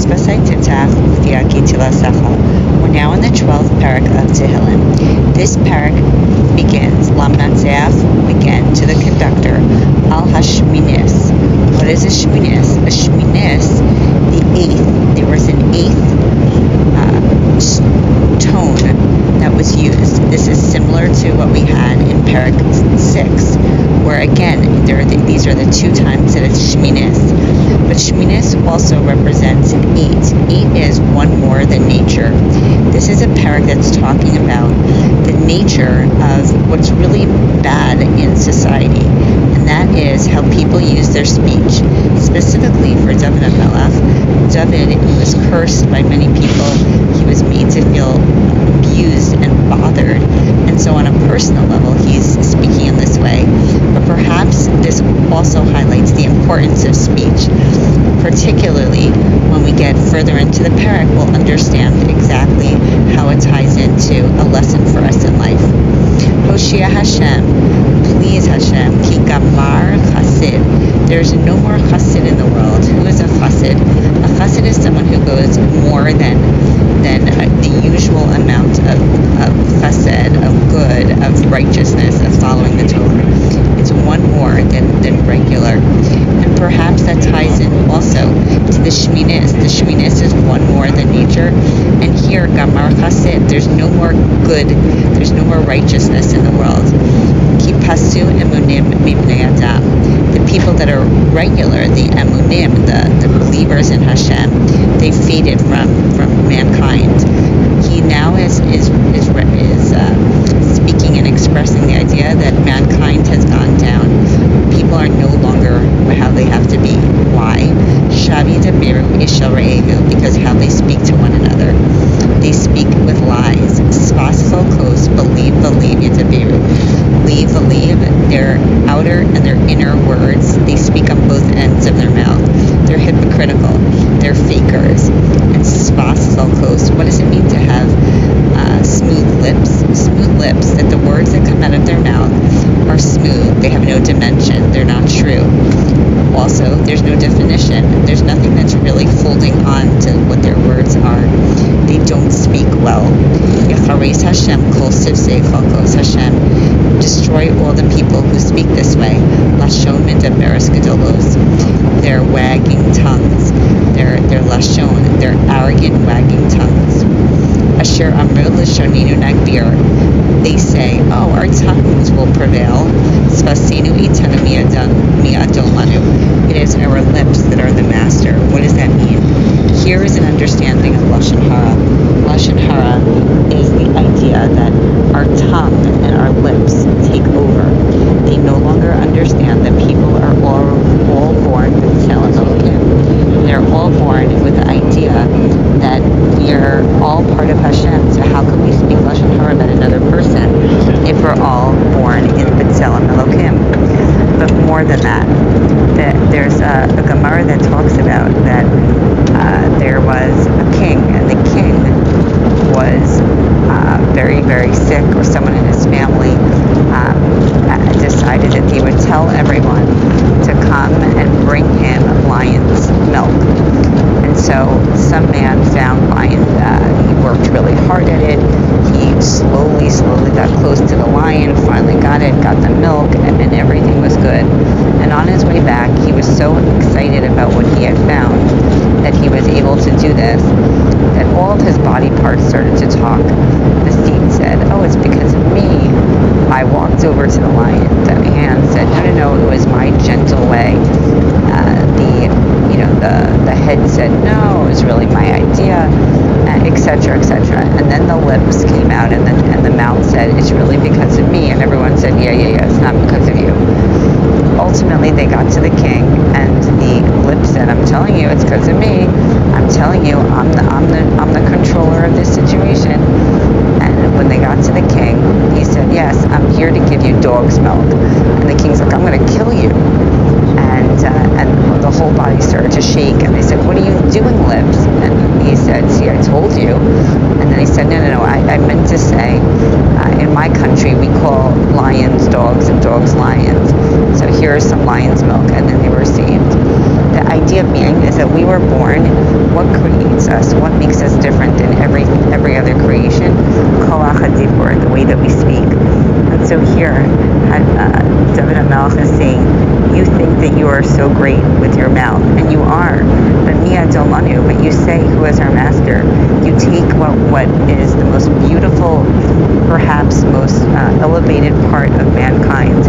We're now in the 12th parak of Tehillim. This parak begins, again, to the conductor, Al Hashminis. What is a Shminis? A Shminis, the eighth. There was an eighth tone that was used. This is similar to what we had in parak 6, where again, these are the two times that it's Shminis. But Shminis also represents an 8. 8 is one more than nature. This is a parak that's talking about the nature of what's really bad in society, and that is how people use their speech. Specifically for David HaMelech, David was cursed by many people. He was made to feel abused and bothered, and so on a personal level he's speaking in this way. But perhaps this also highlights the importance of speech, particularly when we get further into the parak. We'll understand exactly how it ties into a lesson for us in life. Hoshia Hashem, please Hashem, ki gamar chassid. There's no more chassid in the world. Who is a chassid? A chassid is someone who goes more than the usual amount of chesed, of good, of righteousness, of following the Torah. It's one more than regular. And perhaps that ties in also to the Shminis. The Shminis is one more than nature. And here, Gamar Chassid, there's no more good, there's no more righteousness in the world. Ki pasu emunim mibnei adam. The people that are regular, the emunim, the believers in Hashem, they faded from mankind. He now is speaking and expressing the idea that mankind has gone down. People are no longer how they have to be. Why? Shavi dabiru ishal re'ehu, because how they speak to one another. They speak with lies. Svasfo kos, believe, yadabiru. Believe, their outer and their inner words. They speak on both ends of their mouth. They're hypocritical. They're fakers. And svasfo kos, what does it mean to have smooth lips? Smooth lips, that the words that come out of their mouth are smooth. They have no dimension. They're not true. Also, there's no definition. There's nothing that's really holding on to what their words are. They don't speak well. Yacharis Hashem kol sivsei chalkos. Hashem, destroy all the people who speak this way. Lashon medaberes gedolos. Their wagging tongues. Their lashon. Their arrogant wagging tongues. Asher amru l'shoninu nagbir. They say, our tongues will prevail. Svasinu itanu mi'adon lanu. It is our lips that are the master. What does that mean? Here is an understanding of Lashon Hara. Lashon Hara is the idea that our tongue and our lips take over. They no longer understand that people are all born with Tzelem Elokim. They're all born with the idea that we are all part of Hashem. So how can we speak Lashon Hara about another person if we're all born in Tzelem Elokim? But more than that, there's a Gemara that talks about that there was a king, and the king was very, very sick, or someone in his family decided that he would tell everyone to come and bring him lion's milk. And so some man found lion. He worked really hard at it. He slowly got close to the lion, finally got the milk, and then everything was good. And on his way back, he was so excited about what he had found that he was able to do this, that all of his body parts started to talk. The steed said, it's because of me. I walked over to the lion. The hand said, no, it was my gentle way. The head said, no, it was really my idea, etc., etc. And then the lips came out, and the mouth said, it's really because of me. And everyone said, yeah, it's not because of you. Ultimately, they got to the king, and the lips said, I'm telling you, it's because of me. I'm telling you, I'm the controller of this situation. And when they got to the king, he said, yes, I'm here to give you dog's milk. And the king's like, I'm going to kill you. And the whole body started to shake, and they said, what what are you doing, lips? And he said, see, I told you. And then he said, no, I meant to say, in my country, we call lions dogs and dogs lions. So here's some lion's milk. And then they were saved. The idea being is that we were born. What creates us? What makes us different than every other creation? Koach HaDibur, the way that we speak. And so here, David HaMelech is saying, you think that you are so great with your mouth, and you are, but Mia Domanu, but you say, who is our master? You take what is the most beautiful, perhaps most elevated part of mankind,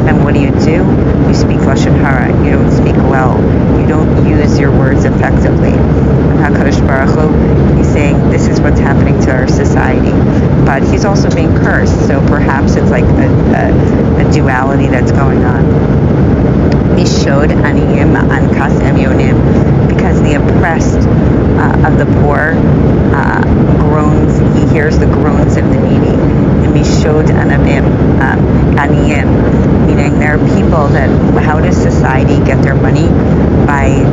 and what do? You speak Lashon Hara. You don't speak well. You don't use your words effectively. And HaKadosh Baruch Hu, he's saying this is what's happening to our society, but he's also being cursed, so perhaps it's like a duality that's going on. Mishod aniyim ankas emyonim, because the oppressed of the poor groans, he hears the groans of the needy. Mishod aniyim, meaning there are people that, how does society get their money? By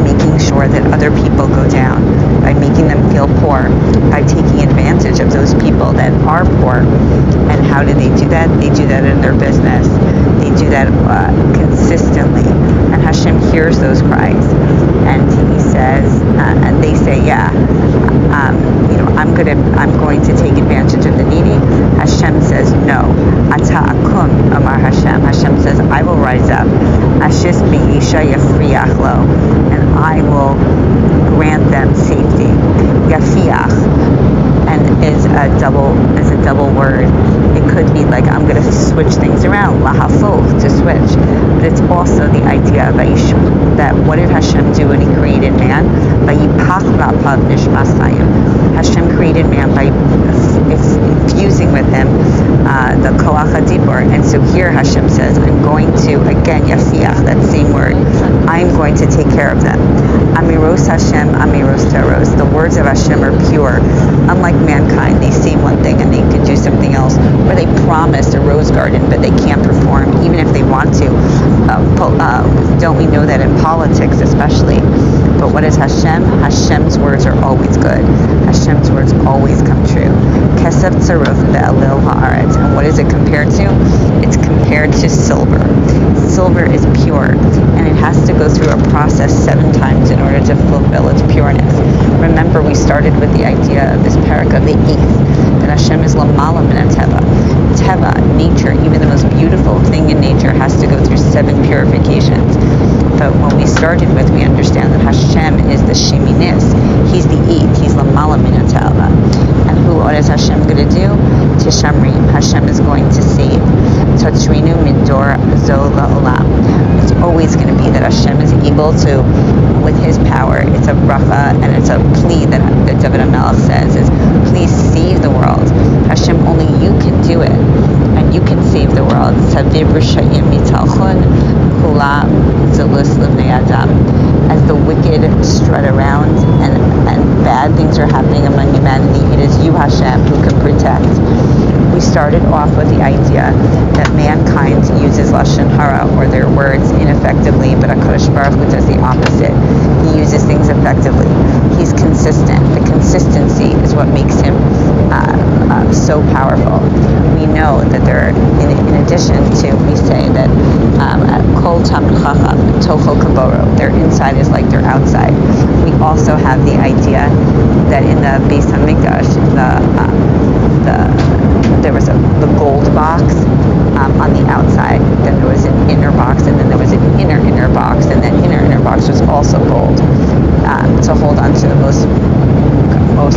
making sure that other people go down, by making them feel poor, by taking advantage of those people that are poor. And how do they do that? They do that in their business. They do that consistently. And Hashem hears those cries. And he says, and they say, yeah, I'm going to take advantage of the needy. Hashem says, no. Ata akum, Amar Hashem. Hashem says, I will rise up. Ashis bi'isha yafriach lo, and I will grant them safety. Yafiach, and is a double word. It could be like, I'm going to switch things around, lahafoch, to switch. But it's also the idea of that what did Hashem do when he created man? Hashem created man by infusing with him the koach hadibur. And so here Hashem says, I'm going to, again, yafiach, that same word, I'm going to take care of them. Amiros Hashem, amiros teros. The words of Hashem are pure. Unlike mankind, they say one thing and they could do something else, or they promise a rose garden, but they can't perform, even if they want to. Don't we know that in politics especially? But what is Hashem? Hashem's words are always good. Hashem's words always come true. Kesef tzaruf be'elil ha'aretz. And what is it compared to? It's compared to silver. Silver is pure, and it has to go through a process 7 times in order to fulfill its pureness. Remember, we started with the idea of this parak of the 8th, that Hashem is lamala min teva. Teva, nature, even the most beautiful thing in nature, has to go through 7 purifications. But when we started with, we understand that Hashem is the Sheminis. He's the 8th. He's lamala min teva. And what is Hashem going to do? Tishamrim. Hashem is going to save. Tatrinu midor zol la'olam. It's always going to be that Hashem is able to, with his power, it's a bracha and it's a plea that David HaMelech says is, please save the world. Hashem, only you can do it, and you can save the world. Saviv rishayim mitalchun kula zelus livnei adam. As the wicked strut around and bad things are happening among humanity, it is you, Hashem, who can protect. We started off with the idea that mankind uses Lashon Hara, or their words, ineffectively, but HaKadosh Baruch Hu does the opposite. He uses things effectively. He's consistent. The consistency is what makes him so powerful. We know that there are, in addition to, we say that Kol Talmid Chacham Tochel Kaboro, their inside is like their outside. We also have the idea that in the Beis Hamikdash, there was the gold box on the outside, then there was an inner box, and then there was an inner box, and that inner box was also gold, to hold on to the most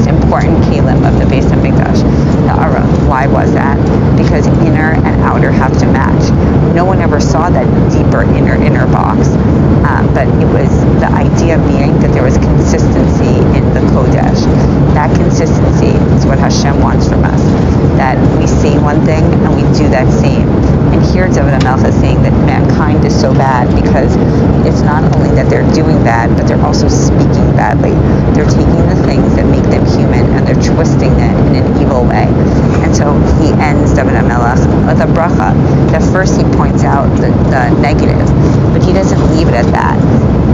important kelim of the Beis Hamikdash, the Ara. Why was that? Because inner and outer have to match. No one ever saw that deeper inner box, but it was the idea being that there was consistency in the Kodesh. That consistency is what Hashem wants from us, that we say one thing and we do that same. And here David HaMelech is saying that mankind is so bad because it's not only that they're doing bad, but they're also speaking badly. They're taking the things that make them human and they're twisting it in an evil way. And so he ends David HaMelech with a bracha. That first he points out the negative, but he doesn't leave it at that.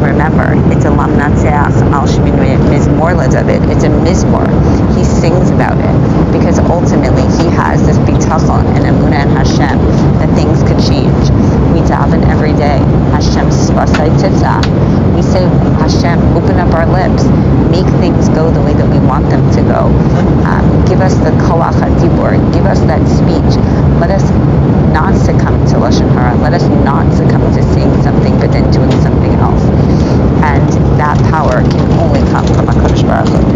Remember, it's of it. It's a mizmor. He sings about it because ultimately he has this bitachon and emunah in Hashem that things could change. We daven every day. Hashem svasai titzah. We say, Hashem, open up our lips. Make things go the way that we want them to go. Give us the koach hadibur. Give us that speech. Let us not succumb to lashon hara. Let us not succumb to saying something but then doing something else. And that power can only come from HaKadosh Baruch Hu.